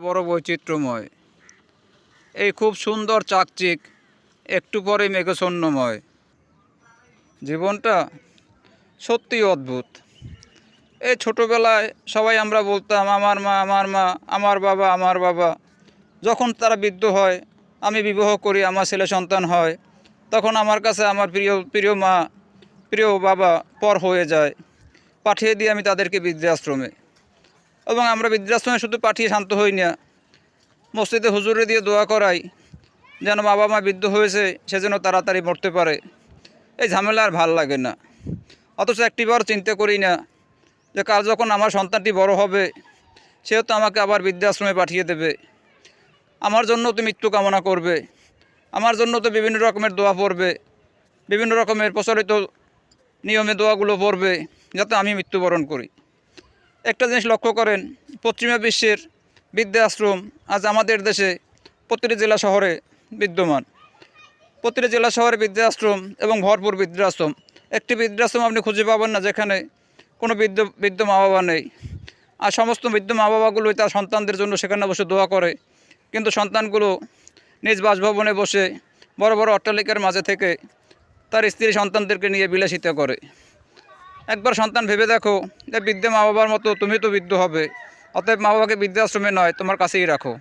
বড় বৈচিত্র্যময়, এই খুব সুন্দর চাকচিক, একটু পরে মেঘাচ্ছন্নময়। জীবনটা সত্যিই অদ্ভুত। এই ছোটোবেলায় সবাই আমরা বলতাম আমার মা আমার মা, আমার বাবা আমার বাবা। যখন তারা বৃদ্ধ হয়, আমি বিবাহ করি, আমার ছেলে সন্তান হয়, তখন আমার কাছে আমার প্রিয় প্রিয় মা, প্রিয় বাবা পর হয়ে যায়। পাঠিয়ে দিই আমি তাদেরকে বৃদ্ধাশ্রমে। এবং আমরা বৃদ্ধাশ্রমে শুধু পাঠিয়ে শান্ত হই না, মসজিদে হুজুরে দিয়ে দোয়া করাই যেন বাবা মা বৃদ্ধ হয়েছে সে যেন তাড়াতাড়ি মরতে পারে। এই ঝামেলা আর ভাল লাগে না। অথচ একটিবার চিন্তা করি না যে কাল যখন আমার সন্তানটি বড় হবে, সেও তো আমাকে আবার বৃদ্ধাশ্রমে পাঠিয়ে দেবে। আমার জন্য তো মৃত্যু কামনা করবে, আমার জন্য তো বিভিন্ন রকমের দোয়া পড়বে, বিভিন্ন রকমের প্রচলিত নিয়মে দোয়াগুলো পড়বে যাতে আমি মৃত্যুবরণ করি। একটা জিনিস লক্ষ্য করেন, পশ্চিমা বিশ্বের বৃদ্ধাশ্রম আজ আমাদের দেশে প্রতিটি জেলা শহরে বিদ্যমান। প্রতিটি জেলা শহরে বৃদ্ধাশ্রম এবং ভরপুর বৃদ্ধাশ্রম। একটি বৃদ্ধাশ্রম আপনি খুঁজে পাবেন না যেখানে কোনো বৃদ্ধ মা বাবা নেই। আর সমস্ত বৃদ্ধ মা বাবাগুলোই তার সন্তানদের জন্য সেখানে বসে দোয়া করে, কিন্তু সন্তানগুলো নিজ বাসভবনে বসে বড় বড় অট্টালিকার মাঝে থেকে তার স্ত্রী সন্তানদেরকে নিয়ে বিলাসিতা করে। একবার সন্তান ভেবে দেখো যে বৃদ্ধ মা বাবার মতো তুমি তো বৃদ্ধ হবে, অতএব মা বাবাকে বৃদ্ধাশ্রমে নয় তোমার কাছেই রাখো।